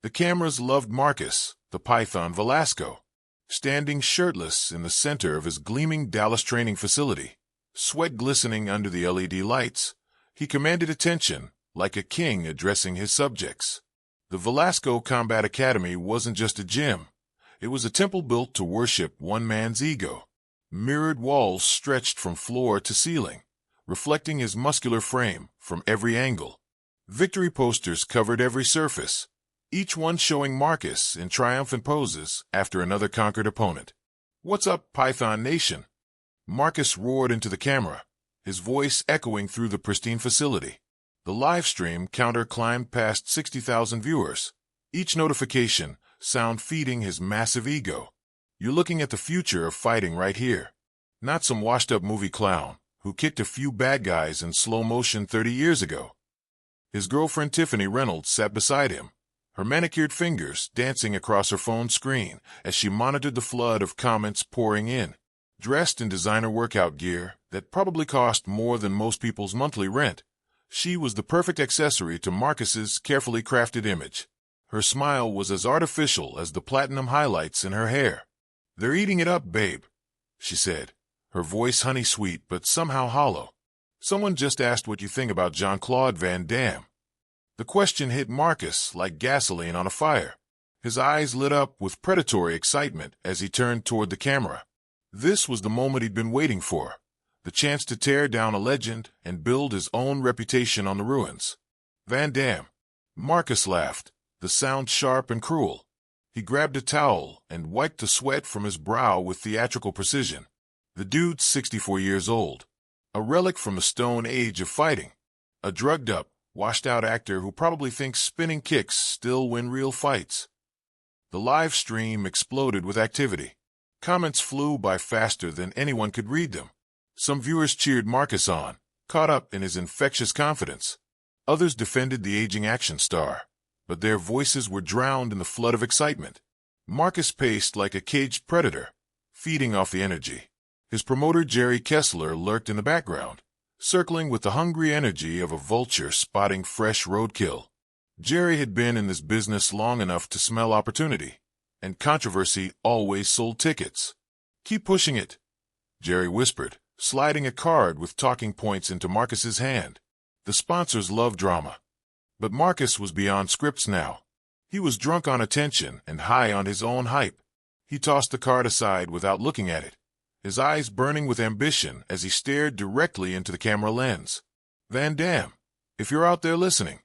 The cameras loved Marcus, the Python Velasco, standing shirtless in the center of his gleaming Dallas training facility, sweat glistening under the LED lights. He commanded attention like a king addressing his subjects. The Velasco Combat Academy wasn't just a gym. It was a temple built to worship one man's ego. Mirrored walls stretched from floor to ceiling, reflecting his muscular frame from every angle. Victory posters covered every surface, each one showing Marcus in triumphant poses after another conquered opponent. "What's up, Python Nation?" Marcus roared into the camera, his voice echoing through the pristine facility. The live stream counter climbed past 60,000 viewers, each notification sound feeding his massive ego. "You're looking at the future of fighting right here. Not some washed-up movie clown who kicked a few bad guys in slow motion 30 years ago." His girlfriend Tiffany Reynolds sat beside him, her manicured fingers dancing across her phone screen as she monitored the flood of comments pouring in. Dressed in designer workout gear that probably cost more than most people's monthly rent, she was the perfect accessory to Marcus's carefully crafted image. Her smile was as artificial as the platinum highlights in her hair. "They're eating it up, babe," she said, her voice honey-sweet but somehow hollow. "Someone just asked what you think about Jean-Claude Van Damme." The question hit Marcus like gasoline on a fire. His eyes lit up with predatory excitement as he turned toward the camera. This was the moment he'd been waiting for, the chance to tear down a legend and build his own reputation on the ruins. "Van Damme." Marcus laughed, the sound sharp and cruel. He grabbed a towel and wiped the sweat from his brow with theatrical precision. The dude's 64 years old, a relic from the stone age of fighting, a drugged-up, washed-out actor who probably thinks spinning kicks still win real fights. The live stream exploded with activity. Comments flew by faster than anyone could read them. Some viewers cheered Marcus on, caught up in his infectious confidence. Others defended the aging action star, but their voices were drowned in the flood of excitement. Marcus paced like a caged predator, feeding off the energy. His promoter Jerry Kessler lurked in the background, circling with the hungry energy of a vulture spotting fresh roadkill. Jerry had been in this business long enough to smell opportunity, and controversy always sold tickets. "Keep pushing it," Jerry whispered, sliding a card with talking points into Marcus's hand. The sponsors love drama. But Marcus was beyond scripts now. He was drunk on attention and high on his own hype. He tossed the card aside without looking at it, his eyes burning with ambition as he stared directly into the camera lens. "Van Damme, if you're out there listening,"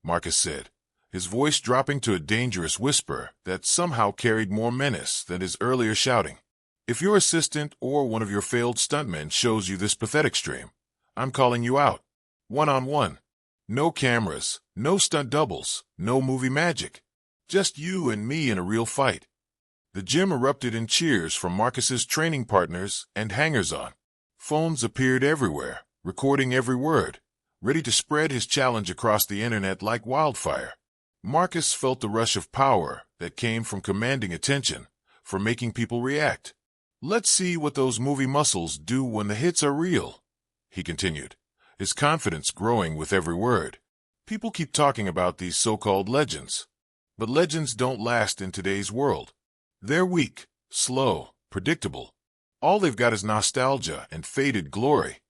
Marcus said, his voice dropping to a dangerous whisper that somehow carried more menace than his earlier shouting. "If your assistant or one of your failed stuntmen shows you this pathetic stream, I'm calling you out. One-on-one. No cameras, no stunt doubles, no movie magic. Just you and me in a real fight." The gym erupted in cheers from Marcus's training partners and hangers-on. Phones appeared everywhere, recording every word, ready to spread his challenge across the internet like wildfire. Marcus felt the rush of power that came from commanding attention, from making people react. "Let's see what those movie muscles do when the hits are real," he continued, his confidence growing with every word. "People keep talking about these so-called legends, but legends don't last in today's world. They're weak, slow, predictable. All they've got is nostalgia and faded glory."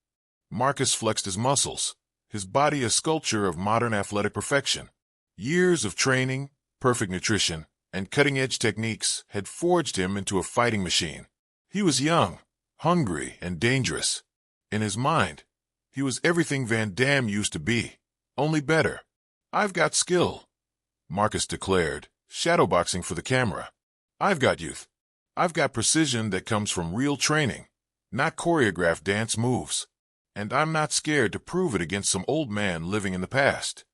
Marcus flexed his muscles, his body a sculpture of modern athletic perfection. Years of training, perfect nutrition, and cutting-edge techniques had forged him into a fighting machine. He was young, hungry, and dangerous. In his mind, he was everything Van Damme used to be, only better. "I've got skill," Marcus declared, shadowboxing for the camera. "I've got youth. I've got precision that comes from real training, not choreographed dance moves. And I'm not scared to prove it against some old man living in the past."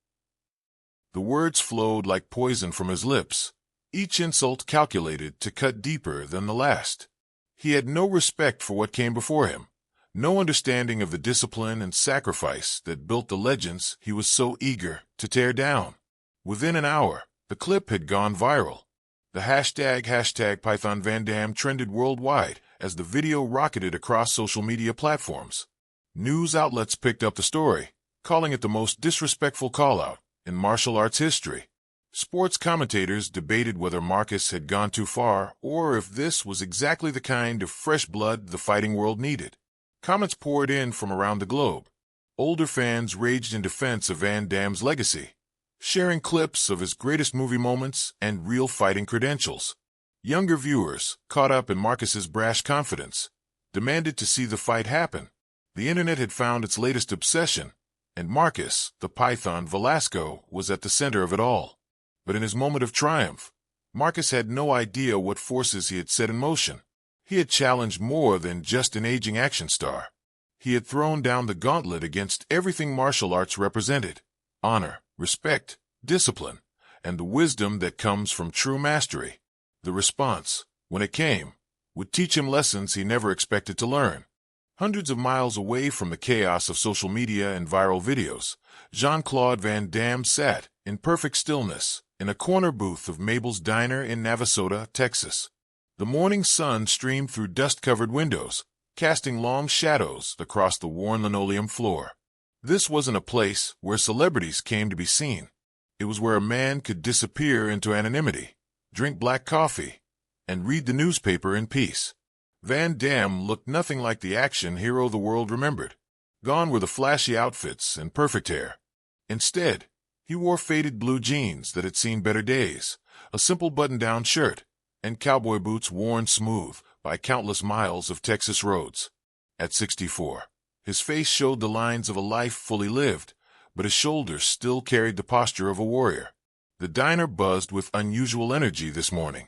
The words flowed like poison from his lips, each insult calculated to cut deeper than the last. He had no respect for what came before him, no understanding of the discipline and sacrifice that built the legends he was so eager to tear down. Within an hour, the clip had gone viral. The hashtag Python Van Damme trended worldwide as the video rocketed across social media platforms. News outlets picked up the story, calling it the most disrespectful call-out in martial arts history. Sports commentators debated whether Marcus had gone too far or if this was exactly the kind of fresh blood the fighting world needed. Comments poured in from around the globe. Older fans raged in defense of Van Damme's legacy, sharing clips of his greatest movie moments and real fighting credentials. Younger viewers, caught up in Marcus's brash confidence, demanded to see the fight happen. The internet had found its latest obsession, and Marcus, the Python Velasco, was at the center of it all. But in his moment of triumph, Marcus had no idea what forces he had set in motion. He had challenged more than just an aging action star. He had thrown down the gauntlet against everything martial arts represented: honor, respect, discipline, and the wisdom that comes from true mastery. The response, when it came, would teach him lessons he never expected to learn. Hundreds of miles away from the chaos of social media and viral videos, Jean-Claude Van Damme sat, in perfect stillness, in a corner booth of Mabel's Diner in Navasota, Texas. The morning sun streamed through dust-covered windows, casting long shadows across the worn linoleum floor. This wasn't a place where celebrities came to be seen. It was where a man could disappear into anonymity, drink black coffee, and read the newspaper in peace. Van Damme looked nothing like the action hero the world remembered. Gone were the flashy outfits and perfect hair. Instead, he wore faded blue jeans that had seen better days, a simple button-down shirt, and cowboy boots worn smooth by countless miles of Texas roads. At 64, his face showed the lines of a life fully lived, but his shoulders still carried the posture of a warrior. The diner buzzed with unusual energy this morning.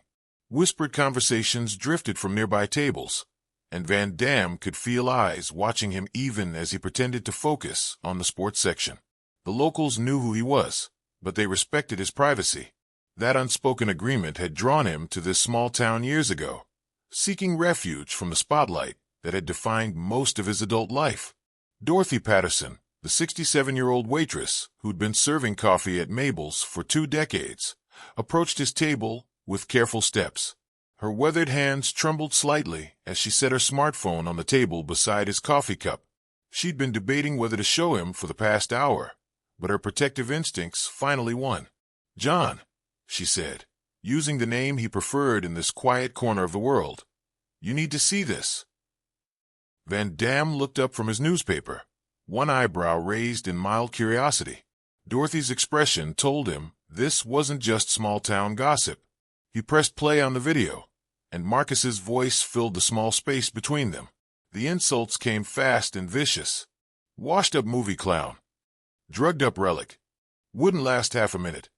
Whispered conversations drifted from nearby tables, and Van Damme could feel eyes watching him even as he pretended to focus on the sports section. The locals knew who he was, but they respected his privacy. That unspoken agreement had drawn him to this small town years ago, seeking refuge from the spotlight that had defined most of his adult life. Dorothy Patterson, the 67-year-old waitress who'd been serving coffee at Mabel's for 2 decades, approached his table with careful steps. Her weathered hands trembled slightly as she set her smartphone on the table beside his coffee cup. She'd been debating whether to show him for the past hour, but her protective instincts finally won. "John," she said, using the name he preferred in this quiet corner of the world, "you need to see this." Van Damme looked up from his newspaper, one eyebrow raised in mild curiosity. Dorothy's expression told him this wasn't just small-town gossip. He pressed play on the video, and Marcus's voice filled the small space between them. The insults came fast and vicious. "Washed-up movie clown. Drugged-up relic. Wouldn't last half a minute."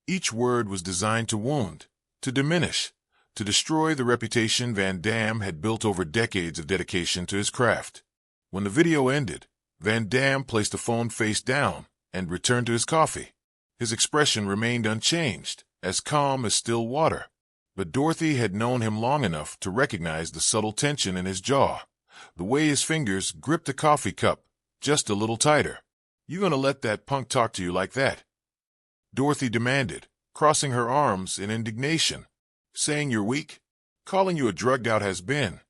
Each word was designed to wound, to diminish, to destroy the reputation Van Damme had built over decades of dedication to his craft. When the video ended, Van Damme placed the phone face down and returned to his coffee. His expression remained unchanged, as calm as still water. But Dorothy had known him long enough to recognize the subtle tension in his jaw, the way his fingers gripped the coffee cup just a little tighter. "You gonna let that punk talk to you like that?" Dorothy demanded, crossing her arms in indignation. "Saying you're weak? Calling you a drugged-out has-been."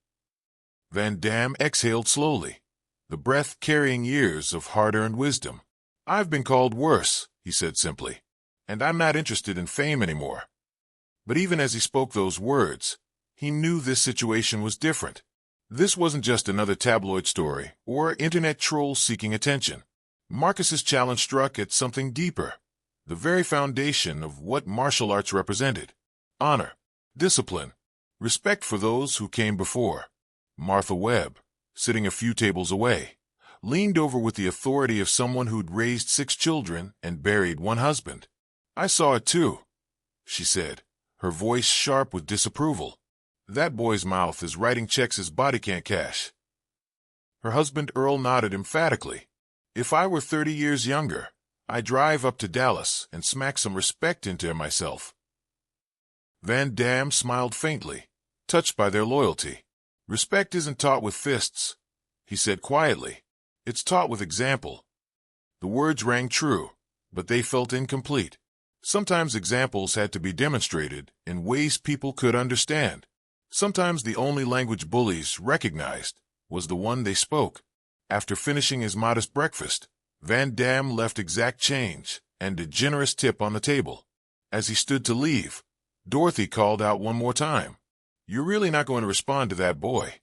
Van Damme exhaled slowly, the breath carrying years of hard-earned wisdom. "I've been called worse," he said simply, "and I'm not interested in fame anymore." But even as he spoke those words, he knew this situation was different. This wasn't just another tabloid story or internet troll seeking attention. Marcus's challenge struck at something deeper, the very foundation of what martial arts represented: honor, discipline, respect for those who came before. Martha Webb, sitting a few tables away, leaned over with the authority of someone who'd raised 6 children and buried 1 husband. "I saw it too," she said, her voice sharp with disapproval. "That boy's mouth is writing checks his body can't cash." Her husband Earl nodded emphatically. "If I were 30 years younger, I'd drive up to Dallas and smack some respect into him myself." Van Damme smiled faintly, touched by their loyalty. "Respect isn't taught with fists," he said quietly. "It's taught with example." The words rang true, but they felt incomplete. Sometimes examples had to be demonstrated in ways people could understand. Sometimes the only language bullies recognized was the one they spoke. After finishing his modest breakfast, Van Damme left exact change and a generous tip on the table. As he stood to leave, Dorothy called out one more time, "You're really not going to respond to that boy?"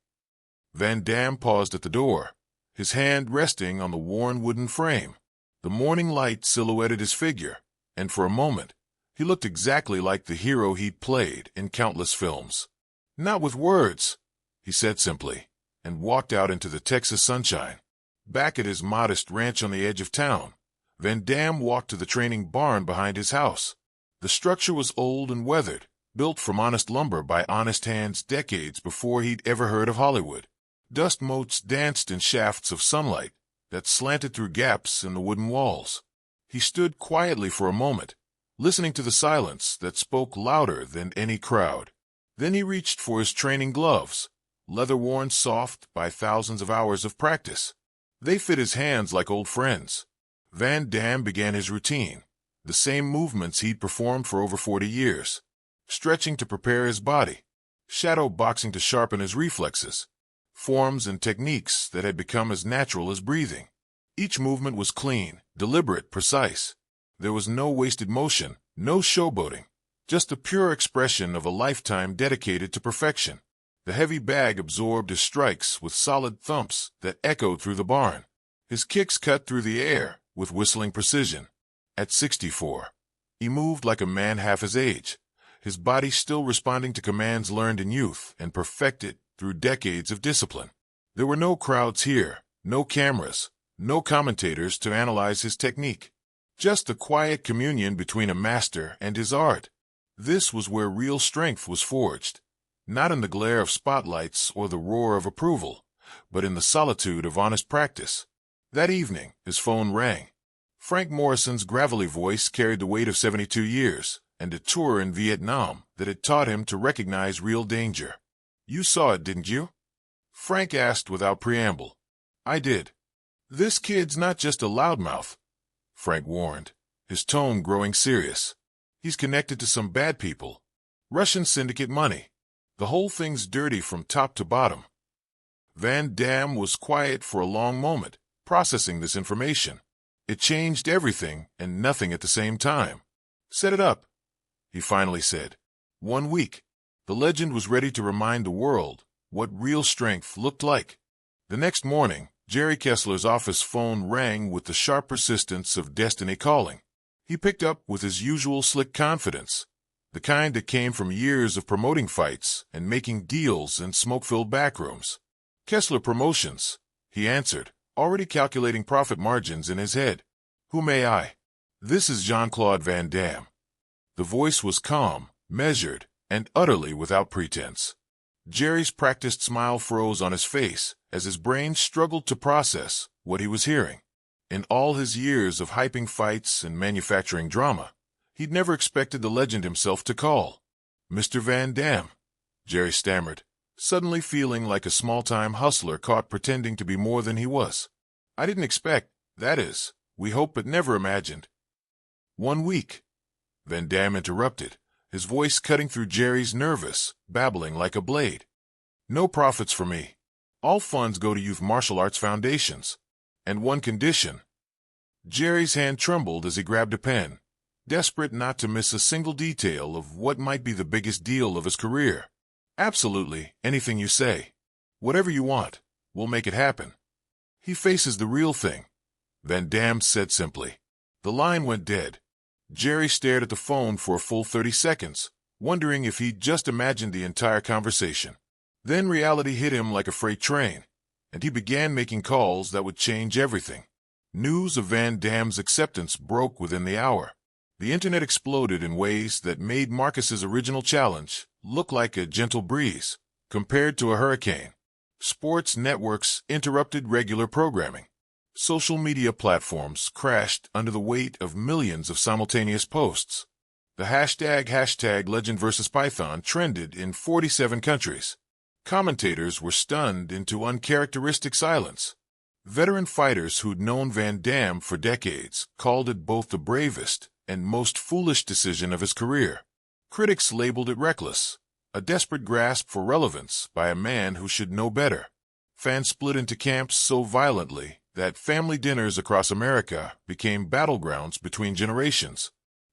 Van Damme paused at the door, his hand resting on the worn wooden frame. The morning light silhouetted his figure, and for a moment, he looked exactly like the hero he'd played in countless films. "Not with words," he said simply, and walked out into the Texas sunshine. Back at his modest ranch on the edge of town, Van Damme walked to the training barn behind his house. The structure was old and weathered, built from honest lumber by honest hands decades before he'd ever heard of Hollywood. Dust motes danced in shafts of sunlight that slanted through gaps in the wooden walls. He stood quietly for a moment, listening to the silence that spoke louder than any crowd. Then he reached for his training gloves, leather-worn soft by thousands of hours of practice. They fit his hands like old friends. Van Damme began his routine, the same movements he'd performed for over 40 years. Stretching to prepare his body, shadow boxing to sharpen his reflexes, forms and techniques that had become as natural as breathing. Each movement was clean, deliberate, precise. There was no wasted motion, no showboating, just the pure expression of a lifetime dedicated to perfection. The heavy bag absorbed his strikes with solid thumps that echoed through the barn. His kicks cut through the air with whistling precision. At 64, he moved like a man half his age, his body still responding to commands learned in youth and perfected through decades of discipline. There were no crowds here, no cameras, no commentators to analyze his technique. Just the quiet communion between a master and his art. This was where real strength was forged, not in the glare of spotlights or the roar of approval, but in the solitude of honest practice. That evening, his phone rang. Frank Morrison's gravelly voice carried the weight of 72 years and a tour in Vietnam that had taught him to recognize real danger. "You saw it, didn't you?" Frank asked without preamble. "I did." "This kid's not just a loudmouth," Frank warned, his tone growing serious. "He's connected to some bad people. Russian syndicate money. The whole thing's dirty from top to bottom." Van Damme was quiet for a long moment, processing this information. It changed everything and nothing at the same time. "Set it up," he finally said. 1 week. The legend was ready to remind the world what real strength looked like. The next morning, Jerry Kessler's office phone rang with the sharp persistence of destiny calling. He picked up with his usual slick confidence, the kind that came from years of promoting fights and making deals in smoke-filled backrooms. "Kessler Promotions," he answered, already calculating profit margins in his head. "Who may I?" "This is Jean-Claude Van Damme." The voice was calm, measured, and utterly without pretense. Jerry's practiced smile froze on his face as his brain struggled to process what he was hearing. In all his years of hyping fights and manufacturing drama, he'd never expected the legend himself to call. "Mr. Van Damme," Jerry stammered, suddenly feeling like a small-time hustler caught pretending to be more than he was. "I didn't expect, that is, we hoped but never imagined." 1 week, Van Damme interrupted, his voice cutting through Jerry's nervous, babbling like a blade. "No profits for me. All funds go to youth martial arts foundations. And one condition." Jerry's hand trembled as he grabbed a pen, desperate not to miss a single detail of what might be the biggest deal of his career. "Absolutely anything you say. Whatever you want, we'll make it happen." "He faces the real thing," Van Damme said simply. The line went dead. Jerry stared at the phone for a full 30 seconds, wondering if he'd just imagined the entire conversation. Then reality hit him like a freight train, and he began making calls that would change everything. News of Van Damme's acceptance broke within the hour. The internet exploded in ways that made Marcus's original challenge look like a gentle breeze compared to a hurricane. Sports networks interrupted regular programming. Social media platforms crashed under the weight of millions of simultaneous posts. The hashtag Legend vs. Python trended in 47 countries. Commentators were stunned into uncharacteristic silence. Veteran fighters who'd known Van Damme for decades called it both the bravest and most foolish decision of his career. Critics labeled it reckless, a desperate grasp for relevance by a man who should know better. Fans split into camps so violently that family dinners across America became battlegrounds between generations.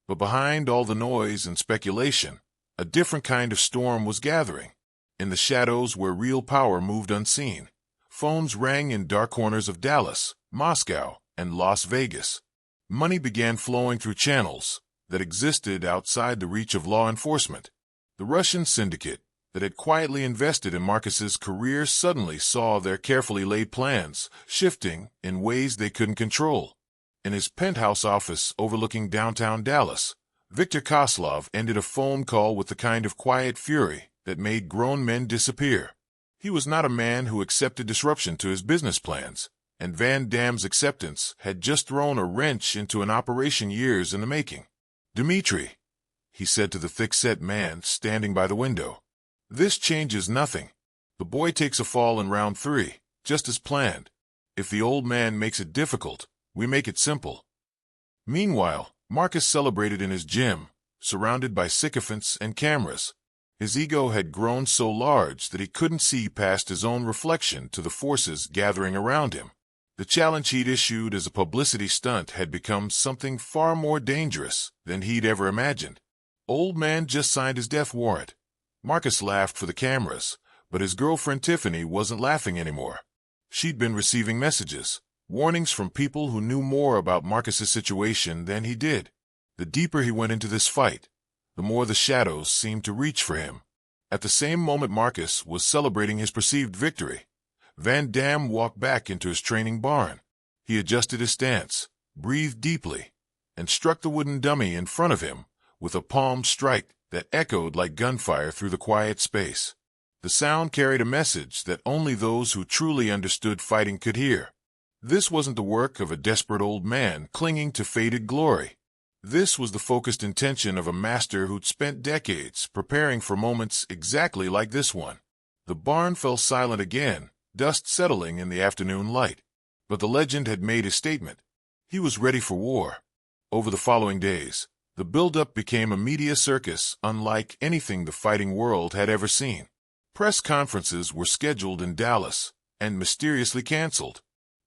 But behind all the noise and speculation, a different kind of storm was gathering. In the shadows where real power moved unseen, phones rang in dark corners of Dallas, Moscow, and Las Vegas. Money began flowing through channels that existed outside the reach of law enforcement. The Russian syndicate that had quietly invested in Marcus's career suddenly saw their carefully laid plans shifting in ways they couldn't control. In his penthouse office overlooking downtown Dallas, Viktor Koslov ended a phone call with the kind of quiet fury that made grown men disappear. He was not a man who accepted disruption to his business plans, and Van Damme's acceptance had just thrown a wrench into an operation years in the making. "Dmitri," he said to the thick-set man standing by the window, "this changes nothing. The boy takes a fall in round 3, just as planned. If the old man makes it difficult, we make it simple." Meanwhile, Marcus celebrated in his gym, surrounded by sycophants and cameras. His ego had grown so large that he couldn't see past his own reflection to the forces gathering around him. The challenge he'd issued as a publicity stunt had become something far more dangerous than he'd ever imagined. Old man just signed his death warrant. Marcus laughed for the cameras, but his girlfriend Tiffany wasn't laughing anymore. She'd been receiving messages, warnings from people who knew more about Marcus's situation than he did. The deeper he went into this fight, the more the shadows seemed to reach for him. At the same moment Marcus was celebrating his perceived victory, Van Damme walked back into his training barn. He adjusted his stance, breathed deeply, and struck the wooden dummy in front of him with a palm strike that echoed like gunfire through the quiet space. The sound carried a message that only those who truly understood fighting could hear. This wasn't the work of a desperate old man clinging to faded glory. This was the focused intention of a master who'd spent decades preparing for moments exactly like this one. The barn fell silent again, dust settling in the afternoon light. But the legend had made his statement. He was ready for war. Over the following days, the buildup became a media circus unlike anything the fighting world had ever seen. Press conferences were scheduled in Dallas and mysteriously canceled.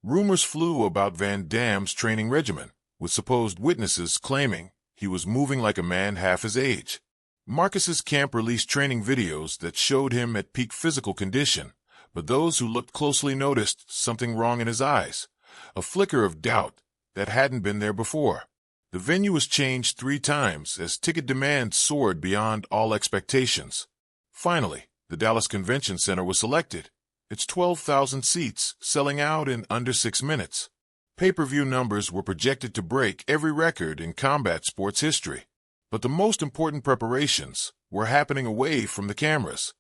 Rumors flew about Van Damme's training regimen, with supposed witnesses claiming he was moving like a man half his age. Marcus's camp released training videos that showed him at peak physical condition, but those who looked closely noticed something wrong in his eyes, a flicker of doubt that hadn't been there before. The venue was changed 3 times as ticket demand soared beyond all expectations. Finally, the Dallas Convention Center was selected, its 12,000 seats selling out in under 6 minutes. Pay-per-view numbers were projected to break every record in combat sports history. But the most important preparations were happening away from the cameras.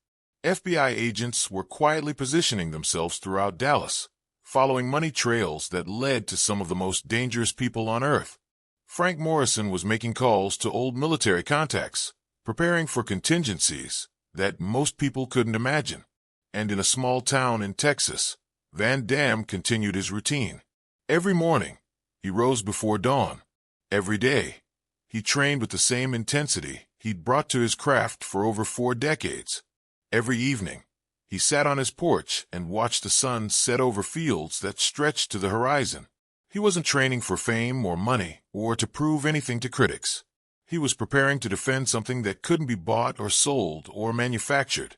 FBI agents were quietly positioning themselves throughout Dallas, following money trails that led to some of the most dangerous people on Earth. Frank Morrison was making calls to old military contacts, preparing for contingencies that most people couldn't imagine. And in a small town in Texas, Van Damme continued his routine. Every morning, he rose before dawn. Every day, he trained with the same intensity he'd brought to his craft for over 4 decades. Every evening, he sat on his porch and watched the sun set over fields that stretched to the horizon. He wasn't training for fame or money or to prove anything to critics. He was preparing to defend something that couldn't be bought or sold or manufactured,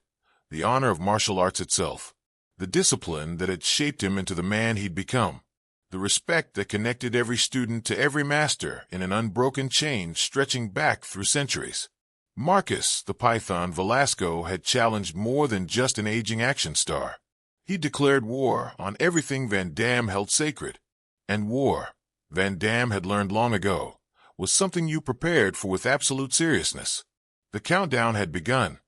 the honor of martial arts itself, the discipline that had shaped him into the man he'd become, the respect that connected every student to every master in an unbroken chain stretching back through centuries. Marcus, the Python Velasco, had challenged more than just an aging action star. He declared war on everything Van Damme held sacred. And war, Van Damme had learned long ago, was something you prepared for with absolute seriousness. The countdown had begun.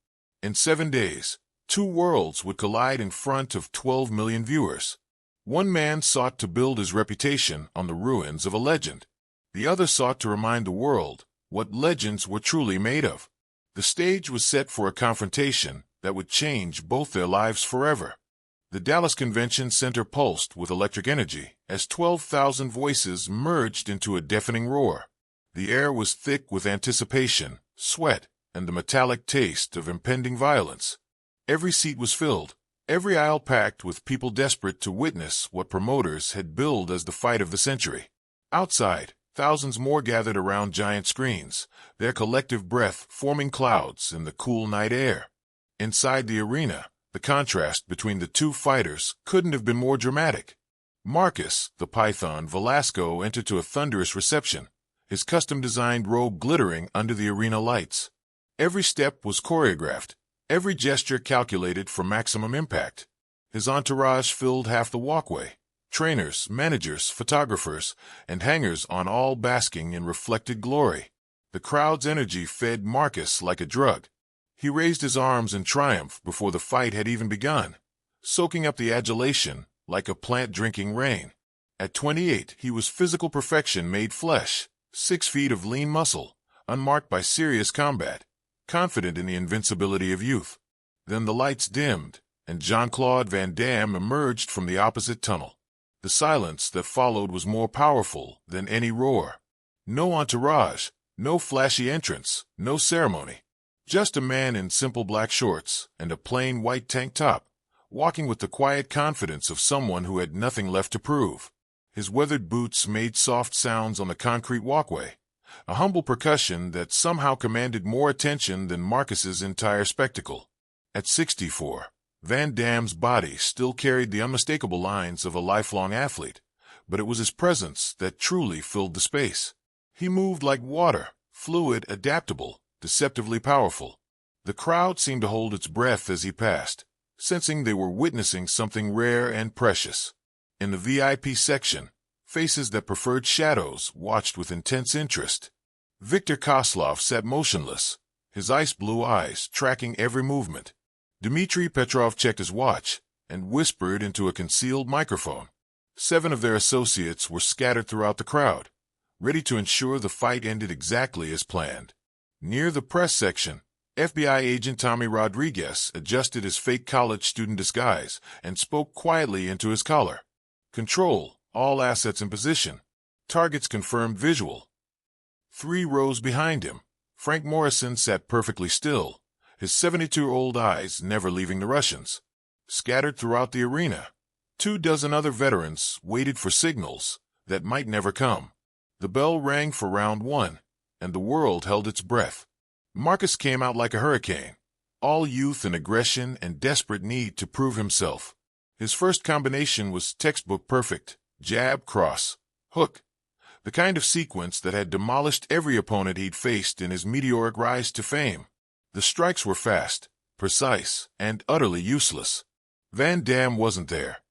In 7 days, 2 worlds would collide in front of 12 million viewers. One man sought to build his reputation on the ruins of a legend. The other sought to remind the world what legends were truly made of. The stage was set for a confrontation that would change both their lives forever. The Dallas Convention Center pulsed with electric energy as 12,000 voices merged into a deafening roar. The air was thick with anticipation, sweat, and the metallic taste of impending violence. Every seat was filled, every aisle packed with people desperate to witness what promoters had billed as the fight of the century. Outside, Thousands more gathered around giant screens, their collective breath forming clouds in the cool night air. Inside the arena, the contrast between the two fighters couldn't have been more dramatic. Marcus, the Python Velasco, entered to a thunderous reception, his custom-designed robe glittering under the arena lights. Every step was choreographed, every gesture calculated for maximum impact. His entourage filled half the walkway. Trainers, managers, photographers, and hangers on all basking in reflected glory. The crowd's energy fed Marcus like a drug. He raised his arms in triumph before the fight had even begun, soaking up the adulation like a plant drinking rain. At 28, he was physical perfection made flesh, 6 feet of lean muscle, unmarked by serious combat, confident in the invincibility of youth. Then the lights dimmed, and Jean-Claude Van Damme emerged from the opposite tunnel. The silence that followed was more powerful than any roar. No entourage, no flashy entrance, no ceremony. Just a man in simple black shorts and a plain white tank top, walking with the quiet confidence of someone who had nothing left to prove. His weathered boots made soft sounds on the concrete walkway, a humble percussion that somehow commanded more attention than Marcus's entire spectacle. At 64, Van Damme's body still carried the unmistakable lines of a lifelong athlete, but it was his presence that truly filled the space. He moved like water, fluid, adaptable, deceptively powerful. The crowd seemed to hold its breath as he passed, sensing they were witnessing something rare and precious. In the VIP section, faces that preferred shadows watched with intense interest. Viktor Koslov sat motionless, his ice-blue eyes tracking every movement. Dmitry Petrov checked his watch and whispered into a concealed microphone. 7 of their associates were scattered throughout the crowd, ready to ensure the fight ended exactly as planned. Near the press section, FBI agent Tommy Rodriguez adjusted his fake college student disguise and spoke quietly into his collar. Control, all assets in position. Targets confirmed visual. 3 rows behind him, Frank Morrison sat perfectly still, his 72-year-old eyes never leaving the Russians. Scattered throughout the arena, 24 other veterans waited for signals that might never come. The bell rang for round 1, and the world held its breath. Marcus came out like a hurricane, all youth and aggression and desperate need to prove himself. His first combination was textbook perfect, jab, cross, hook, the kind of sequence that had demolished every opponent he'd faced in his meteoric rise to fame. The strikes were fast, precise, and utterly useless. Van Damme wasn't there.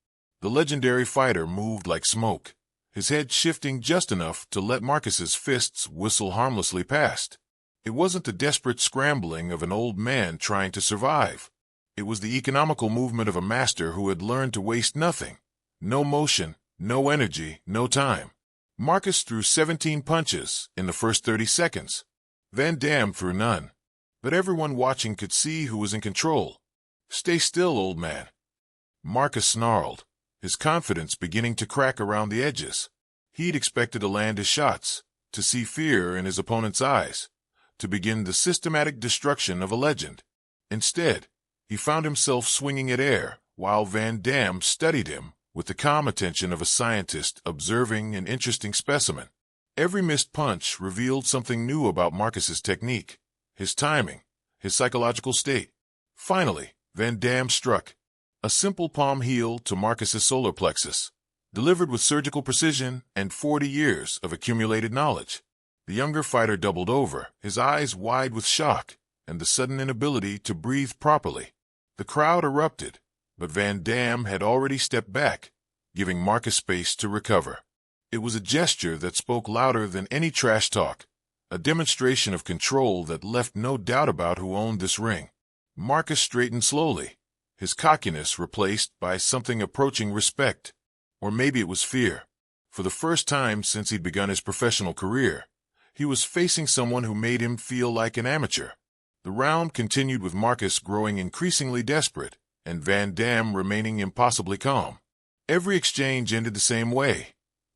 The legendary fighter moved like smoke, his head shifting just enough to let Marcus's fists whistle harmlessly past. It wasn't the desperate scrambling of an old man trying to survive. It was the economical movement of a master who had learned to waste nothing. No motion, no energy, no time. Marcus threw 17 punches in the first 30 seconds. Van Damme threw none. But everyone watching could see who was in control. "Stay still, old man." Marcus snarled, his confidence beginning to crack around the edges. He'd expected to land his shots, to see fear in his opponent's eyes, to begin the systematic destruction of a legend. Instead, he found himself swinging at air, while Van Damme studied him with the calm attention of a scientist observing an interesting specimen. Every missed punch revealed something new about Marcus's technique, his timing, his psychological state. Finally, Van Damme struck. A simple palm heel to Marcus's solar plexus, delivered with surgical precision and 40 years of accumulated knowledge. The younger fighter doubled over, his eyes wide with shock and the sudden inability to breathe properly. The crowd erupted, but Van Damme had already stepped back, giving Marcus space to recover. It was a gesture that spoke louder than any trash talk, a demonstration of control that left no doubt about who owned this ring. Marcus straightened slowly, his cockiness replaced by something approaching respect. Or maybe it was fear. For the first time since he'd begun his professional career, he was facing someone who made him feel like an amateur. The round continued with Marcus growing increasingly desperate and Van Damme remaining impossibly calm. Every exchange ended the same way.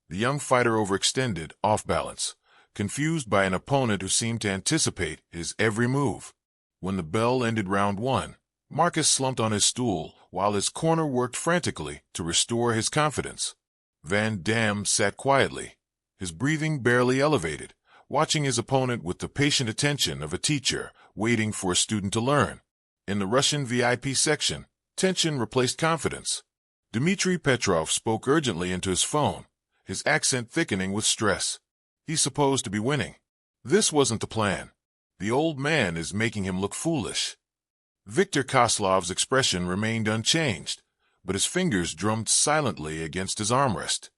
The young fighter overextended, off balance, confused by an opponent who seemed to anticipate his every move. When the bell ended round 1, Marcus slumped on his stool while his corner worked frantically to restore his confidence. Van Damme sat quietly, his breathing barely elevated, watching his opponent with the patient attention of a teacher waiting for a student to learn. In the Russian VIP section, tension replaced confidence. Dmitry Petrov spoke urgently into his phone, his accent thickening with stress. He's supposed to be winning. This wasn't the plan. The old man is making him look foolish. Viktor Koslov's expression remained unchanged, but his fingers drummed silently against his armrest.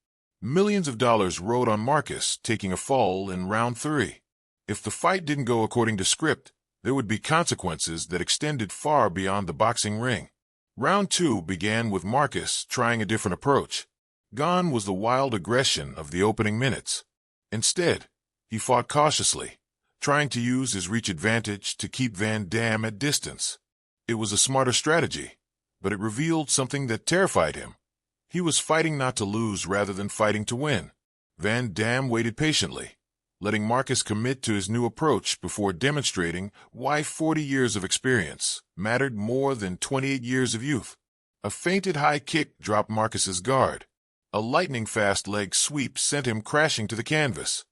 Millions of dollars rode on Marcus taking a fall in round 3. If the fight didn't go according to script, there would be consequences that extended far beyond the boxing ring. Round 2 began with Marcus trying a different approach. Gone was the wild aggression of the opening minutes. Instead, he fought cautiously, trying to use his reach advantage to keep Van Damme at distance. It was a smarter strategy, but it revealed something that terrified him. He was fighting not to lose rather than fighting to win. Van Damme waited patiently, letting Marcus commit to his new approach before demonstrating why 40 years of experience mattered more than 28 years of youth. A feinted high kick dropped Marcus's guard. A lightning-fast leg sweep sent him crashing to the canvas.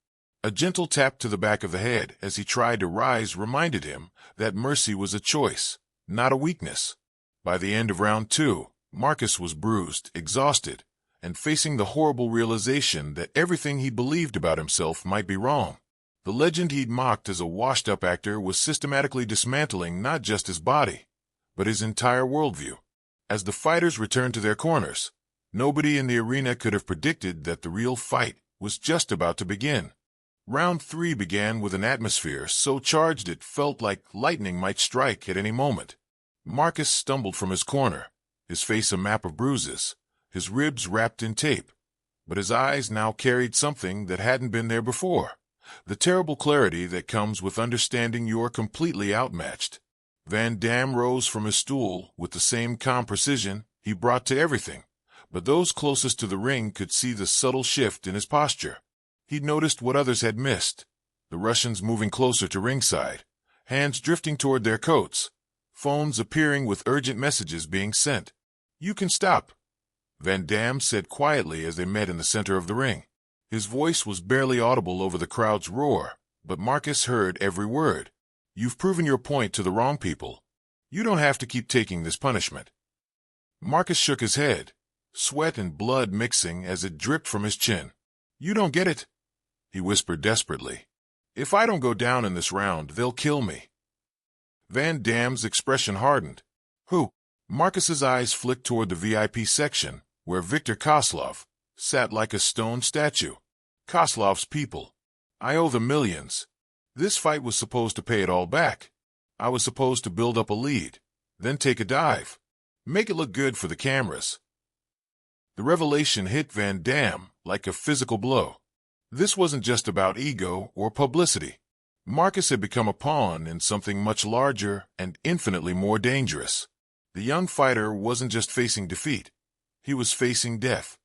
A gentle tap to the back of the head as he tried to rise reminded him that mercy was a choice, not a weakness. By the end of round 2, Marcus was bruised, exhausted, and facing the horrible realization that everything he believed about himself might be wrong. The legend he'd mocked as a washed-up actor was systematically dismantling not just his body, but his entire worldview. As the fighters returned to their corners, nobody in the arena could have predicted that the real fight was just about to begin. Round 3 began with an atmosphere so charged it felt like lightning might strike at any moment. Marcus stumbled from his corner, his face a map of bruises, his ribs wrapped in tape. But his eyes now carried something that hadn't been there before, the terrible clarity that comes with understanding you're completely outmatched. Van Damme rose from his stool with the same calm precision he brought to everything, but those closest to the ring could see the subtle shift in his posture. He'd noticed what others had missed, the Russians moving closer to ringside, hands drifting toward their coats, phones appearing with urgent messages being sent. "You can stop," Van Damme said quietly as they met in the center of the ring. His voice was barely audible over the crowd's roar, but Marcus heard every word. "You've proven your point to the wrong people. You don't have to keep taking this punishment." Marcus shook his head, sweat and blood mixing as it dripped from his chin. "You don't get it," he whispered desperately. "If I don't go down in this round, they'll kill me." Van Damme's expression hardened. "Who?" Marcus's eyes flicked toward the VIP section, where Viktor Koslov sat like a stone statue. "Koslov's people. I owe them millions. This fight was supposed to pay it all back. I was supposed to build up a lead, then take a dive. Make it look good for the cameras." The revelation hit Van Damme like a physical blow. This wasn't just about ego or publicity. Marcus had become a pawn in something much larger and infinitely more dangerous. The young fighter wasn't just facing defeat. He was facing death.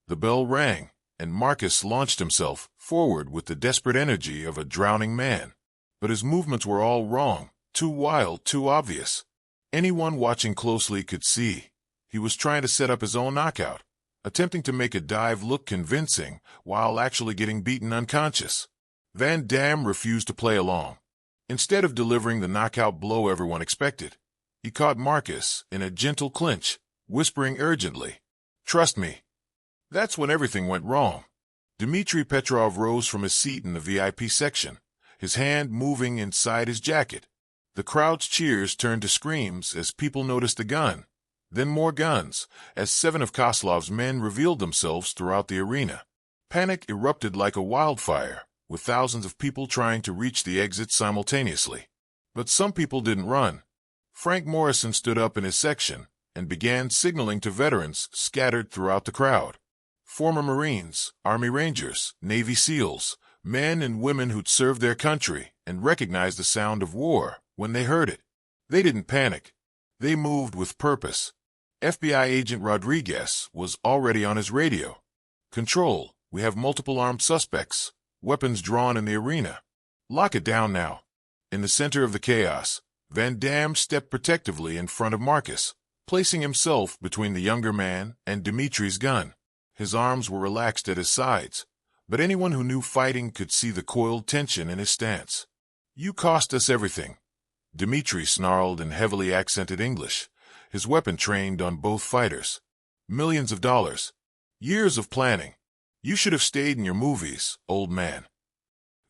The bell rang, and Marcus launched himself forward with the desperate energy of a drowning man. But his movements were all wrong, too wild, too obvious. Anyone watching closely could see. He was trying to set up his own knockout, attempting to make a dive look convincing while actually getting beaten unconscious. Van Damme refused to play along. Instead of delivering the knockout blow everyone expected, he caught Marcus in a gentle clinch, whispering urgently, "Trust me." That's when everything went wrong. Dmitry Petrov rose from his seat in the VIP section, his hand moving inside his jacket. The crowd's cheers turned to screams as people noticed a gun, then more guns, as 7 of Koslov's men revealed themselves throughout the arena. Panic erupted like a wildfire, with thousands of people trying to reach the exit simultaneously. But some people didn't run. Frank Morrison stood up in his section and began signaling to veterans scattered throughout the crowd. Former Marines, Army Rangers, Navy SEALs, men and women who'd served their country and recognized the sound of war when they heard it. They didn't panic. They moved with purpose. FBI agent Rodriguez was already on his radio. "Control, we have multiple armed suspects, weapons drawn in the arena. Lock it down now." In the center of the chaos, Van Damme stepped protectively in front of Marcus, placing himself between the younger man and Dimitri's gun. His arms were relaxed at his sides, but anyone who knew fighting could see the coiled tension in his stance. "You cost us everything," Dmitri snarled in heavily accented English, his weapon trained on both fighters. "Millions of dollars. Years of planning. You should have stayed in your movies, old man."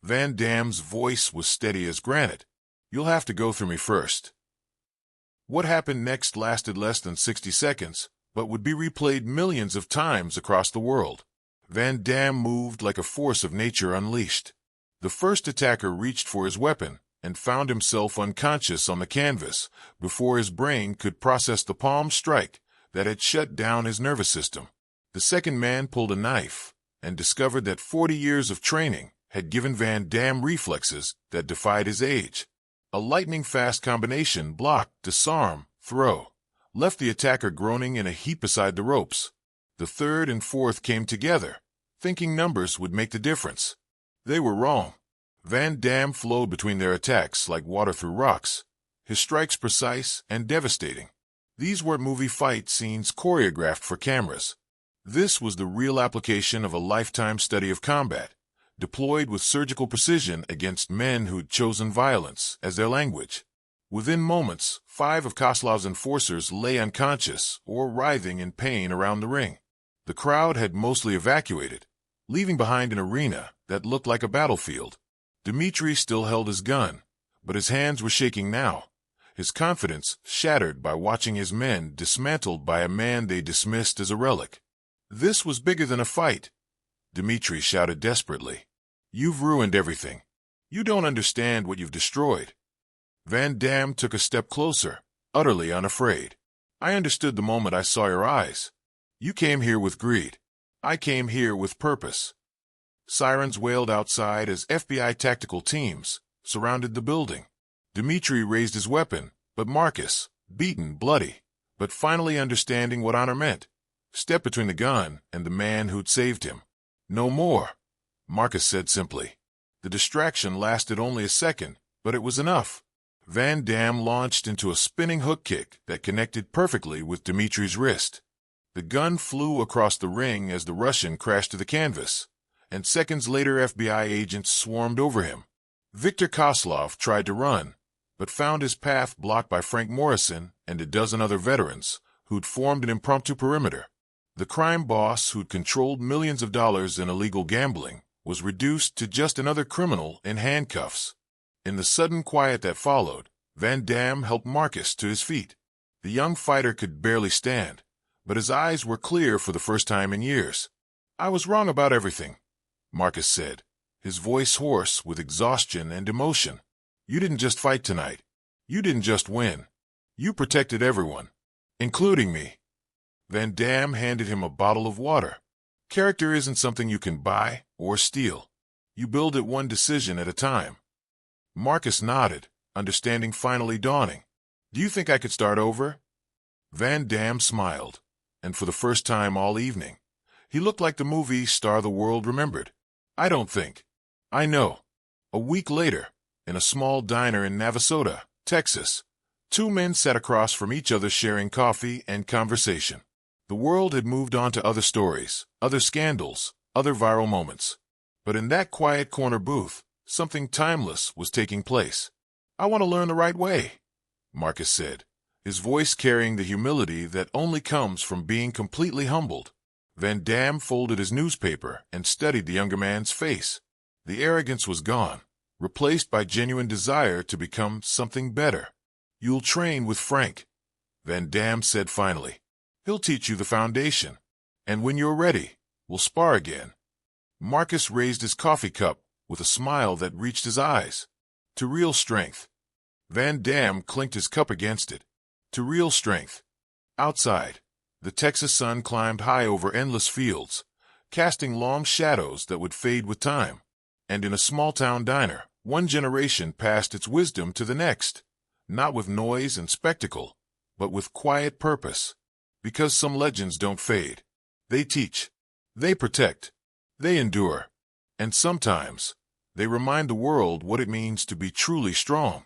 Van Damme's voice was steady as granite. "You'll have to go through me first." What happened next lasted less than 60 seconds, but would be replayed millions of times across the world. Van Damme moved like a force of nature unleashed. The first attacker reached for his weapon and found himself unconscious on the canvas before his brain could process the palm strike that had shut down his nervous system. The second man pulled a knife and discovered that 40 years of training had given Van Damme reflexes that defied his age. A lightning-fast combination block, disarm, throw, left the attacker groaning in a heap beside the ropes. The third and fourth came together, thinking numbers would make the difference. They were wrong. Van Damme flowed between their attacks like water through rocks, his strikes precise and devastating. These weren't movie fight scenes choreographed for cameras. This was the real application of a lifetime study of combat, deployed with surgical precision against men who'd chosen violence as their language. Within moments, 5 of Koslov's enforcers lay unconscious or writhing in pain around the ring. The crowd had mostly evacuated, leaving behind an arena that looked like a battlefield. Dmitri still held his gun, but his hands were shaking now, his confidence shattered by watching his men dismantled by a man they dismissed as a relic. "This was bigger than a fight," Dmitri shouted desperately. "You've ruined everything. You don't understand what you've destroyed." Van Damme took a step closer, utterly unafraid. "I understood the moment I saw your eyes. You came here with greed. I came here with purpose." Sirens wailed outside as FBI tactical teams surrounded the building. Dmitri raised his weapon, but Marcus, beaten, bloody, but finally understanding what honor meant, stepped between the gun and the man who'd saved him. "No more," Marcus said simply. The distraction lasted only a second, but it was enough. Van Damme launched into a spinning hook kick that connected perfectly with Dmitri's wrist. The gun flew across the ring as the Russian crashed to the canvas, and seconds later FBI agents swarmed over him. Viktor Koslov tried to run, but found his path blocked by Frank Morrison and a dozen other veterans who'd formed an impromptu perimeter. The crime boss, who'd controlled millions of dollars in illegal gambling, was reduced to just another criminal in handcuffs. In the sudden quiet that followed, Van Damme helped Marcus to his feet. The young fighter could barely stand, but his eyes were clear for the first time in years. "I was wrong about everything," Marcus said, his voice hoarse with exhaustion and emotion. "You didn't just fight tonight. You didn't just win. You protected everyone, including me." Van Damme handed him a bottle of water. "Character isn't something you can buy or steal. You build it one decision at a time." Marcus nodded, understanding finally dawning. "Do you think I could start over?" Van Damme smiled, and for the first time all evening, he looked like the movie star the world remembered. "I don't think. I know." A week later, in a small diner in Navasota, Texas, 2 men sat across from each other sharing coffee and conversation. The world had moved on to other stories, other scandals, other viral moments. But in that quiet corner booth, something timeless was taking place. "I want to learn the right way," Marcus said, his voice carrying the humility that only comes from being completely humbled. Van Damme folded his newspaper and studied the younger man's face. The arrogance was gone, replaced by genuine desire to become something better. "You'll train with Frank," Van Damme said finally. "He'll teach you the foundation. And when you're ready, we'll spar again." Marcus raised his coffee cup with a smile that reached his eyes. "To real strength." Van Damme clinked his cup against it. "To real strength." Outside, the Texas sun climbed high over endless fields, casting long shadows that would fade with time. And in a small-town diner, one generation passed its wisdom to the next, not with noise and spectacle, but with quiet purpose. Because some legends don't fade. They teach. They protect. They endure. And sometimes, they remind the world what it means to be truly strong.